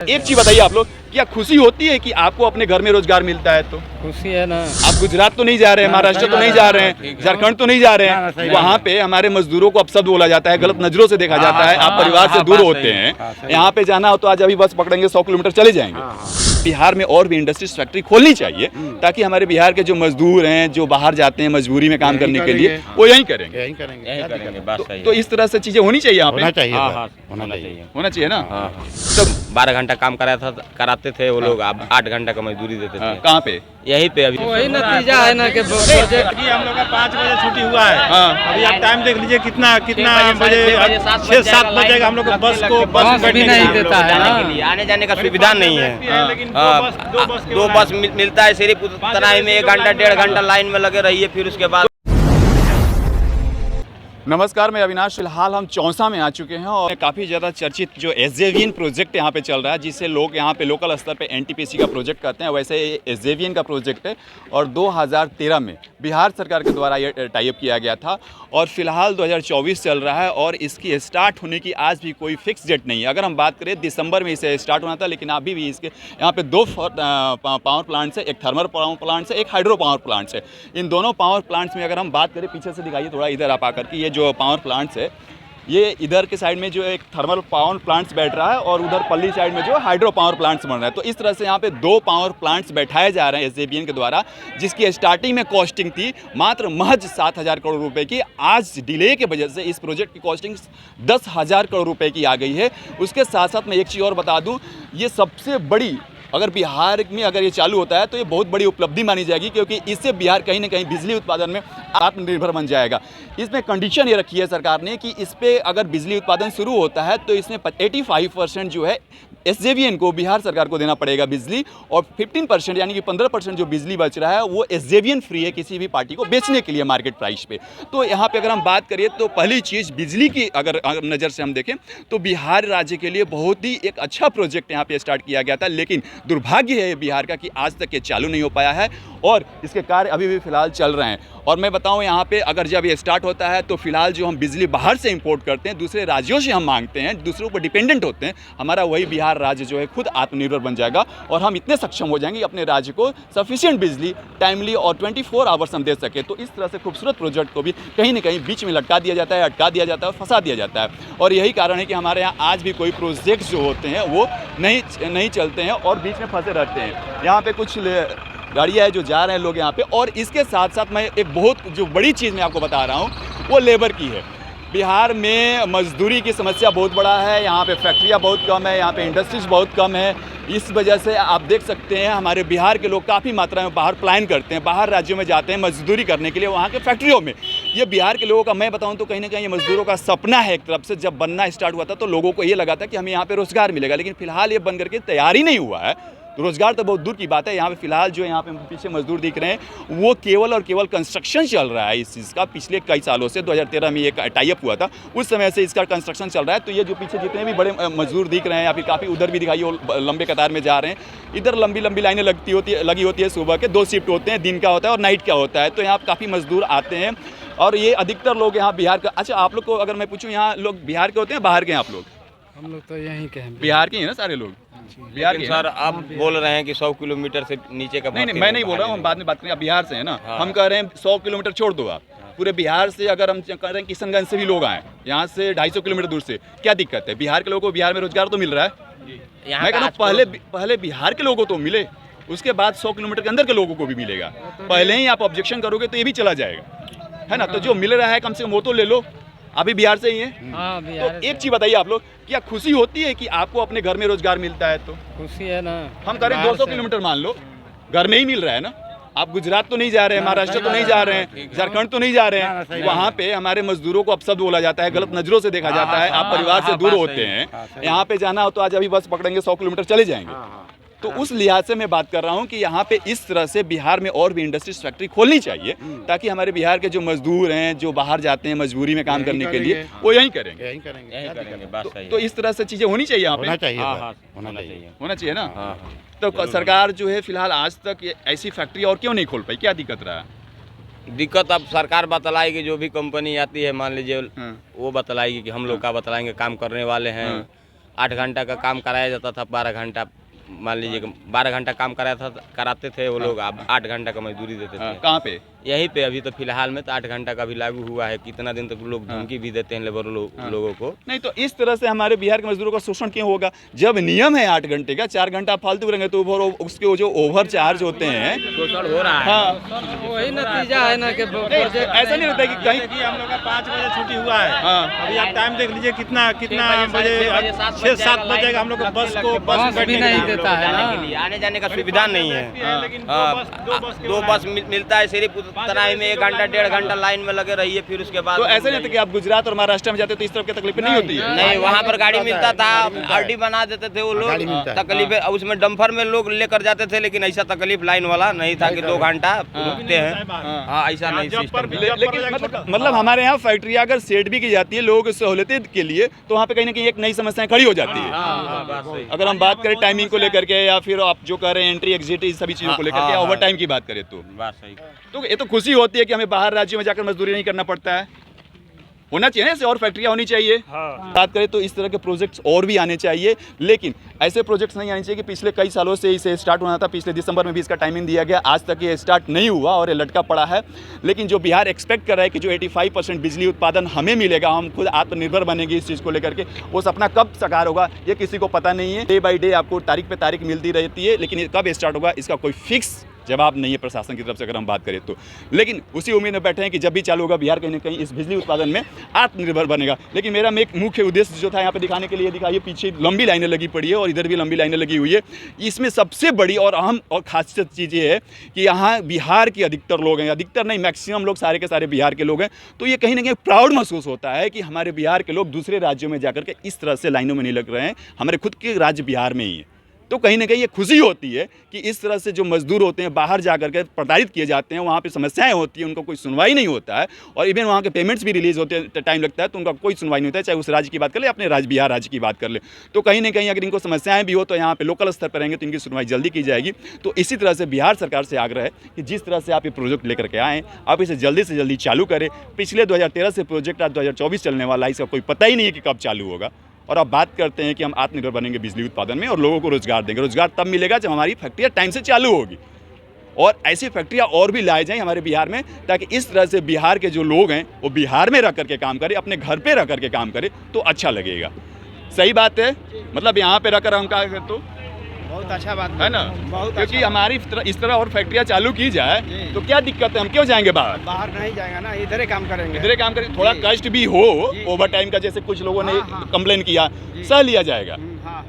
एक चीज बताइए आप लोग, क्या खुशी होती है कि आपको अपने घर में रोजगार मिलता है? तो खुशी है ना। आप गुजरात तो नहीं जा रहे हैं, महाराष्ट्र तो नहीं जा रहे हैं, झारखंड तो नहीं जा रहे हैं, वहाँ पे हमारे मजदूरों को अपशब्द बोला जाता है, गलत नजरों से देखा जाता है, आप परिवार से दूर होते हैं। यहाँ पे जाना हो तो आज अभी बस पकड़ेंगे 100 किलोमीटर चले जाएंगे। बिहार में और भी इंडस्ट्रीज फैक्ट्री खोलनी चाहिए ताकि हमारे बिहार के जो मजदूर हैं, जो बाहर जाते हैं मजबूरी में काम करने के लिए, वो यहीं करेंगे। तो इस तरह से चीजें होनी चाहिए यहाँ पे। होना चाहिए ना। तो 12 घंटा काम कराते थे वो लोग, अब 8 घंटा का मजदूरी देते थे। कहाँ पे? यहीं पे अभी वही नतीजा है ना कि प्रोजेक्ट हम लोग का 5 बजे छुट्टी हुआ है। हाँ। अभी आप टाइम देख लीजिए कितना बजे 6-7 बजे हम लोग को बस भी नहीं देता है ना। आने जाने का सुविधा नहीं है। लेकिन दो बस मिलता है सिर्फ उतना ही में 1 घंटा 1.5 घंटा लाइन में लगे रहिए, फिर उसके बाद। नमस्कार, मैं अविनाश। फिलहाल हम चौसा में आ चुके हैं और काफ़ी ज़्यादा चर्चित जो एसजेवीएन प्रोजेक्ट यहाँ पे चल रहा है, जिसे लोग यहाँ पे लोकल स्तर पे एनटीपीसी का प्रोजेक्ट कहते हैं, वैसे ये एसजेवीएन का प्रोजेक्ट है और 2013 में बिहार सरकार के द्वारा ये टाइप किया गया था और फिलहाल 2024 चल रहा है और इसकी स्टार्ट होने की आज भी कोई फिक्स डेट नहीं है। अगर हम बात करें दिसंबर में इसे स्टार्ट होना था, लेकिन अभी भी इसके यहाँ पे 2 पावर प्लांट्स है, एक थर्मल पावर प्लांट्स है, एक हाइड्रो पावर प्लांट्स है। इन दोनों पावर प्लांट्स में अगर हम बात करें, पीछे से दिखाइए थोड़ा इधर आप आकर के, ये जो पावर प्लांट्स है, ये इधर के साइड में जो एक थर्मल पावर प्लांट्स बैठ रहा है और उधर पल्ली साइड में जो हाइड्रो पावर प्लांट्स बन रहा है। तो इस तरह से यहाँ पे 2 पावर प्लांट्स बैठाए जा रहे हैं एसजेवीएन के द्वारा, जिसकी स्टार्टिंग में कॉस्टिंग थी मात्र महज 7,000 करोड़ रुपए की। आज डिले के वजह से इस प्रोजेक्ट की कॉस्टिंग 10,000 करोड़ रुपए की आ गई है। उसके साथ साथ मैं एक चीज़ और बता दूँ, ये सबसे बड़ी, अगर बिहार में अगर ये चालू होता है तो ये बहुत बड़ी उपलब्धि मानी जाएगी, क्योंकि इससे बिहार कहीं ना कहीं बिजली उत्पादन में आत्मनिर्भर बन जाएगा। इसमें कंडीशन ये रखी है सरकार ने कि इस पे अगर बिजली उत्पादन शुरू होता है तो इसमें 85% जो है एसजेवीएन को, बिहार सरकार को देना पड़ेगा बिजली, और 15% यानी कि 15% जो बिजली बच रहा है वो एसजेवीएन फ्री है किसी भी पार्टी को बेचने के लिए मार्केट प्राइस पे। तो यहाँ पे अगर हम बात करें तो पहली चीज़ बिजली की अगर नज़र से हम देखें तो बिहार राज्य के लिए बहुत ही एक अच्छा प्रोजेक्ट यहाँ पे स्टार्ट किया गया था, लेकिन दुर्भाग्य है बिहार का कि आज तक ये चालू नहीं हो पाया है और इसके कार्य अभी भी फिलहाल चल रहे हैं। और मैं बताऊं, यहाँ पे अगर जब ये स्टार्ट होता है तो फिलहाल जो हम बिजली बाहर से इंपोर्ट करते हैं, दूसरे राज्यों से हम मांगते हैं, दूसरों पर डिपेंडेंट होते हैं, हमारा वही बिहार राज्य जो है खुद आत्मनिर्भर बन जाएगा और हम इतने सक्षम हो जाएंगे अपने राज्य को सफिशिएंट बिजली टाइमली और 24 आवर्स हम दे सके। तो इस तरह से खूबसूरत प्रोजेक्ट को भी कहीं ना कहीं बीच में लटका दिया जाता है, अटका दिया जाता है, फंसा दिया जाता है। और यही कारण है कि हमारे यहाँ आज भी कोई प्रोजेक्ट्स जो होते हैं वो नहीं चलते हैं और बीच में फंसे रहते हैं। यहाँ पे कुछ गाड़ियाँ है जो जा रहे हैं लोग यहाँ पे। और इसके साथ साथ मैं एक बहुत जो बड़ी चीज़ मैं आपको बता रहा हूँ वो लेबर की है। बिहार में मजदूरी की समस्या बहुत बड़ा है, यहाँ पे फैक्ट्रियाँ बहुत कम है, यहाँ पे इंडस्ट्रीज बहुत कम है। इस वजह से आप देख सकते हैं हमारे बिहार के लोग काफ़ी मात्रा में बाहर पलायन करते हैं, बाहर राज्यों में जाते हैं मजदूरी करने के लिए वहाँ के फैक्ट्रियों में। ये बिहार के लोगों का मैं बताऊँ तो कहीं ना कहीं ये मजदूरों का सपना है एक तरफ से। जब बनना स्टार्ट हुआ था तो लोगों को ये लगा था कि हमें यहाँ पे रोजगार मिलेगा, लेकिन फिलहाल ये बन करके तैयार ही नहीं हुआ है। तो रोजगार तो बहुत दूर की बात है। यहाँ पे फिलहाल जो यहाँ पे पीछे मजदूर दिख रहे हैं वो केवल और केवल कंस्ट्रक्शन चल रहा है इस चीज़ का। पिछले कई सालों से 2013 में एक टाइप हुआ था, उस समय से इसका कंस्ट्रक्शन चल रहा है। तो ये जो पीछे जितने भी बड़े मजदूर दिख रहे हैं या फिर काफ़ी उधर भी दिखाई लंबे कतार में जा रहे हैं, इधर लंबी लंबी लाइनें लगी होती है। सुबह के 2 शिफ्ट होते हैं, दिन का होता है और नाइट का होता है। तो यहाँ काफ़ी मजदूर आते हैं और ये अधिकतर लोग यहाँ बिहार का। अच्छा, आप लोग को अगर मैं पूछूँ, यहाँ लोग बिहार के होते हैं बाहर के हैं आप लोग? हम लोग तो यहीं के हैं, बिहार के हैं ना सारे लोग? बिहार के सर आप बोल रहे हैं कि 100 किलोमीटर से नीचे का। नहीं, मैं नहीं बोल रहा हूँ, हम बाद में बात करें। आप बिहार से हैं ना? हम कह रहे हैं 100 किलोमीटर छोड़ दो आप, पूरे बिहार से अगर हम कह रहे हैं किशनगंज से भी लोग आए, यहाँ से 250 किलोमीटर दूर से, क्या दिक्कत है? बिहार के लोगों को बिहार में रोजगार तो मिल रहा है। मैं कह रहा हूँ पहले बिहार के लोगों को तो मिले, उसके बाद 100 किलोमीटर के अंदर के लोगों को भी मिलेगा। पहले ही आप ऑब्जेक्शन करोगे तो ये भी चला जाएगा, है ना? तो जो मिल रहा है कम से कम वो तो ले लो। अभी बिहार से ही है। तो एक चीज बताइए आप लोग, क्या खुशी होती है कि आपको अपने घर में रोजगार मिलता है? तो खुशी है ना। हम करें 200 किलोमीटर मान लो, घर में ही मिल रहा है ना। आप गुजरात तो नहीं जा रहे हैं, महाराष्ट्र तो नहीं जा रहे हैं, झारखंड तो नहीं जा रहे हैं, वहाँ पे हमारे मजदूरों को अपशब्द बोला जाता है, गलत नजरों से देखा जाता है, आप परिवार से दूर होते हैं। यहाँ पे जाना हो तो आज अभी बस पकड़ेंगे 100 किलोमीटर चले जाएंगे। तो उस लिहाज से मैं बात कर रहा हूँ कि यहाँ पे इस तरह से बिहार में और भी इंडस्ट्रीज फैक्ट्री खोलनी चाहिए ताकि हमारे बिहार के जो मजदूर हैं, जो बाहर जाते हैं मजबूरी में काम करने के लिए, वो यहीं करेंगे। तो इस तरह से चीज़ें होनी चाहिए यहाँ पे। होना चाहिए ना। तो सरकार जो है फिलहाल आज तक ऐसी फैक्ट्री और क्यों नहीं खोल पाई? क्या दिक्कत रहा? दिक्कत अब सरकार बतलाएगी, जो भी कंपनी आती है मान लीजिए वो बतलाएगी कि हम लोग का बतलाएंगे काम करने वाले हैं। 8 घंटा का काम कराया जाता था, 12 घंटा मान लीजिए 12 घंटा काम कराते थे वो लोग, अब 8 घंटा का मजदूरी देते थे। कहाँ पे? यहीं पे अभी तो फिलहाल में तो 8 घंटा का भी लागू हुआ है। कितना दिन तक लोग धमकी भी देते हैं लेबर लोगों को। नहीं तो इस तरह से हमारे बिहार के मजदूरों का शोषण क्यों होगा? जब नियम है 8 घंटे का, 4 घंटा फालतू रहेंगे तो उसके जो ओवर चार्ज होते हैं शोषण हो रहा है। हाँ, वही नतीजा है ना कि प्रोजेक्ट ऐसा नहीं होता कि कहीं देखिए हम लोग का 5 बजे छुट्टी हुआ है। हाँ। अभी आप टाइम देख लीजिए कितना बजे 6-7 बजेगा हम लोग को बस बस भी नहीं देता है ना। आने जाने का सुविधा नहीं है। लेकिन दो बस मिलता है सिर्फ तनाई में, 1 घंटा 1.5 घंटा लाइन में लगे रहिए, फिर उसके बाद तो ऐसा नहीं होता कि आप गुजरात और महाराष्ट्र में जाते तो इस तरह की तकलीफें नहीं होती है? नहीं, वहाँ पर गाड़ी मिलता था, आरडी बना देते थे वो लोग। तकलीफ उसमें डंफर में लोग लेकर जाते थे, लेकिन ऐसा तकलीफ लाइन वाला नहीं था कि 2 घंटा रुकते हैं। हाँ, ऐसा नहीं सिस्टम। लेकिन मतलब हमारे यहाँ फैक्ट्रियाँ अगर सेट भी की जाती है लोगों की सहूलियत के लिए, तो वहाँ पे कहीं ना कहीं एक नई समस्याएं खड़ी हो जाती है। अगर हम बात करें टाइमिंग को लेकर के, या फिर आप जो कह रहे हैं एंट्री एग्जिट, इस सभी चीज़ों को लेकर के, ओवर टाइम की बात करें तो बात सही। तो ये तो खुशी होती है कि हमें बाहर राज्यों में जाकर मजदूरी नहीं करना पड़ता है। होना चाहिए ना, ऐसे और फैक्ट्रियाँ होनी चाहिए। बात करें तो इस तरह के प्रोजेक्ट्स और भी आने चाहिए, लेकिन ऐसे प्रोजेक्ट्स नहीं आने चाहिए कि पिछले कई सालों से इसे स्टार्ट होना था। पिछले दिसंबर में भी इसका टाइमिंग दिया गया, आज तक ये स्टार्ट नहीं हुआ और ये लटका पड़ा है। लेकिन जो बिहार एक्सपेक्ट कर रहा है कि जो 85% बिजली उत्पादन हमें मिलेगा, हम खुद आत्मनिर्भर बनेंगे इस चीज़ को लेकर के, वो सपना कब साकार होगा ये किसी को पता नहीं है। डे बाई डे आपको तारीख पे तारीख मिलती रहती है, लेकिन कब स्टार्ट होगा इसका कोई फिक्स जवाब नहीं है प्रशासन की तरफ से, अगर हम बात करें तो। लेकिन उसी उम्मीद में बैठे हैं कि जब भी चालू होगा बिहार कहीं ना कहीं इस बिजली उत्पादन में आत्मनिर्भर बनेगा। लेकिन मेरा एक मुख्य उद्देश्य जो था यहाँ पे दिखाने के लिए दिखाइए, पीछे लंबी लाइनें लगी पड़ी है और इधर भी लंबी लाइनें लगी हुई है। इसमें सबसे बड़ी और अहम और खासियत चीज़ ये है कि यहाँ बिहार के अधिकतर लोग हैं, अधिकतर नहीं मैक्सिमम लोग सारे के सारे बिहार के लोग हैं। तो ये कहीं ना कहीं प्राउड महसूस होता है कि हमारे बिहार के लोग दूसरे राज्यों में जाकर के इस तरह से लाइनों में नहीं लग रहे हैं, हमारे खुद के राज्य बिहार में ही है। तो कहीं ना कहीं ये खुशी होती है कि इस तरह से जो मजदूर होते हैं बाहर जा करके प्रताड़ित किए जाते हैं, वहाँ पे समस्याएं होती हैं, उनको कोई सुनवाई नहीं होता है, और इवन वहाँ के पेमेंट्स भी रिलीज होते हैं, टाइम लगता है, तो उनका कोई सुनवाई नहीं होता है, चाहे उस राज्य की बात कर ले, अपने राज्य बिहार राज्य की बात कर ले। तो कहीं ना कहीं अगर इनको समस्याएं भी हो तो यहाँ पे लोकल स्तर पर रहेंगे तो इनकी सुनवाई जल्दी की जाएगी। तो इसी तरह से बिहार सरकार से आग्रह है कि जिस तरह से आप ये प्रोजेक्ट लेकर के आएँ, आप इसे जल्दी से जल्दी चालू करें। पिछले 2013 से प्रोजेक्ट आज 2024 चलने वाला है, इसका कोई पता ही नहीं है कि कब चालू होगा। और अब बात करते हैं कि हम आत्मनिर्भर बनेंगे बिजली उत्पादन में और लोगों को रोजगार देंगे। रोजगार तब मिलेगा जब हमारी फैक्ट्रियाँ टाइम से चालू होगी, और ऐसी फैक्ट्रियाँ और भी लाए जाएं हमारे बिहार में, ताकि इस तरह से बिहार के जो लोग हैं वो बिहार में रह करके काम करें, अपने घर पे रह करके काम करें, तो अच्छा लगेगा। सही बात है, मतलब यहाँ पे रहकर हम क्या करें तो बहुत अच्छा बात है ना, क्योंकि हमारी इस तरह और फैक्ट्रियाँ चालू की जाए तो क्या दिक्कत है, हम क्यों जाएंगे बाहर? बाहर नहीं जाएगा ना, इधर ही काम करेंगे। इधर काम करें, थोड़ा कष्ट भी हो ओवर टाइम का, जैसे कुछ लोगों ने कंप्लेन किया, सह लिया जाएगा,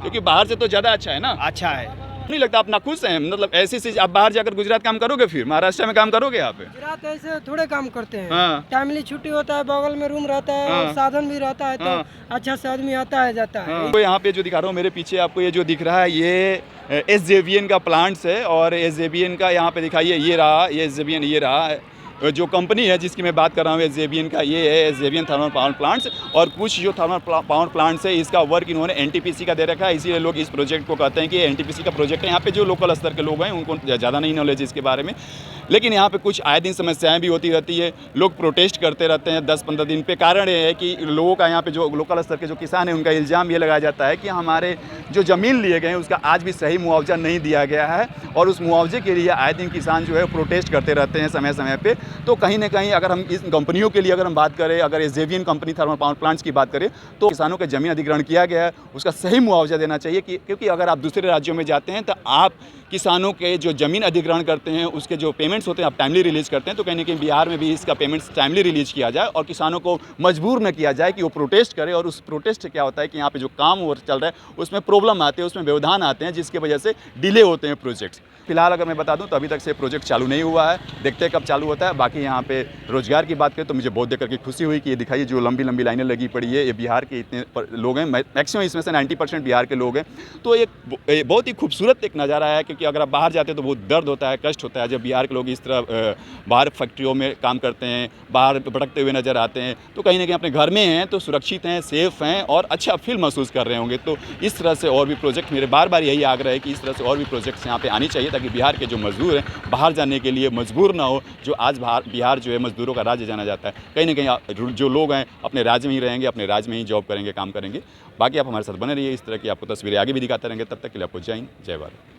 क्योंकि बाहर से तो ज़्यादा अच्छा है ना। अच्छा है, नहीं लगता आप नाखुश हैं? मतलब ऐसी चीज आप बाहर जाकर गुजरात काम करोगे, फिर महाराष्ट्र में काम करोगे यहाँ पे? गुजरात ऐसे थोड़े काम करते हैं। हाँ। टाइमली छुट्टी होता है, बगल में रूम रहता है, और साधन भी रहता है, तो अच्छा से आदमी आता है जाता है। तो यहाँ पे जो दिखा रहा हूँ मेरे पीछे आपको, ये जो दिख रहा है ये SJVN का प्लांट्स है, और SJVN का यहाँ पे दिखाइए, ये रहा ये SJVN, ये रहा जो कंपनी है जिसकी मैं बात कर रहा हूँ SJVN का, ये है SJVN थर्मल पावर प्लांट्स। और कुछ जो थर्मल पावर प्लांट्स है इसका वर्क इन्होंने NTPC का दे रखा है, इसीलिए लोग इस प्रोजेक्ट को कहते हैं कि NTPC का प्रोजेक्ट है। यहाँ पे जो लोकल स्तर के लोग हैं उनको ज़्यादा नहीं नॉलेज इसके बारे में, लेकिन यहाँ पे कुछ आए दिन समस्याएं भी होती रहती है, लोग प्रोटेस्ट करते रहते हैं 10-15 दिन पे। कारण ये है कि लोगों का यहाँ पे जो लोकल स्तर के जो किसान हैं उनका इल्ज़ाम ये लगाया जाता है कि हमारे जो ज़मीन लिए गए हैं उसका आज भी सही मुआवजा नहीं दिया गया है, और उस मुआवजे के लिए आए दिन किसान जो है प्रोटेस्ट करते रहते हैं समय समय पर। तो कहीं ना कहीं अगर हम इस कंपनियों के लिए अगर हम बात करें, अगर SJVN company thermal power plants की बात करें, तो किसानों के ज़मीन अधिग्रहण किया गया है, उसका सही मुआवजा देना चाहिए। क्योंकि अगर आप दूसरे राज्यों में जाते हैं तो आप किसानों के जो ज़मीन अधिग्रहण करते हैं उसके जो पेमेंट्स होते हैं आप टाइमली रिलीज़ करते हैं, तो कहीं ना कहीं बिहार में भी इसका पेमेंट्स टाइमली रिलीज़ किया जाए और किसानों को मजबूर न किया जाए कि वो प्रोटेस्ट करे। और उस प्रोटेस्ट से क्या होता है कि यहाँ पे जो काम वो चल रहा है उसमें प्रॉब्लम आते हैं, उसमें व्यवधान आते हैं, जिसकी वजह से डिले होते हैं प्रोजेक्ट्स। फिलहाल अगर मैं बता दूं तो अभी तक से प्रोजेक्ट चालू नहीं हुआ है, देखते हैं कब चालू होता है। बाकी यहाँ पे रोजगार की बात करें तो मुझे बहुत देख करके खुशी हुई कि ये दिखाइए जो लंबी लंबी लाइनें लगी पड़ी है, ये बिहार के इतने लोग हैं, मैक्सिमम इसमें से 90% बिहार के लोग हैं। तो एक बहुत ही खूबसूरत एक नज़ारा है, क्योंकि अगर आप बाहर जाते हैं तो बहुत दर्द होता है, कष्ट होता है जब बिहार के लोग इस तरह बाहर फैक्ट्रियों में काम करते हैं, बाहर भटकते हुए नजर आते हैं। तो कहीं ना कहीं अपने घर में हैं तो सुरक्षित हैं, सेफ हैं और अच्छा फील महसूस कर रहे होंगे। तो इस तरह से और भी प्रोजेक्ट, मेरे बार बार यही आग्रह है कि इस तरह से और भी प्रोजेक्ट्स यहाँ पे आनी चाहिए, ताकि बिहार के जो मजदूर हैं बाहर जाने के लिए मजबूर ना हो। जो आज बिहार जो है मजदूरों का राज्य जाना जाता है। कहीं ना कहीं जो लोग हैं अपने राज्य में ही रहेंगे, अपने राज्य में ही जॉब करेंगे, काम करेंगे। बाकी आप हमारे साथ बने रहिए, इस तरह की आपको तस्वीरें आगे भी दिखाते रहेंगे। तब तक के लिए आपको जय हिंद, जय भारत।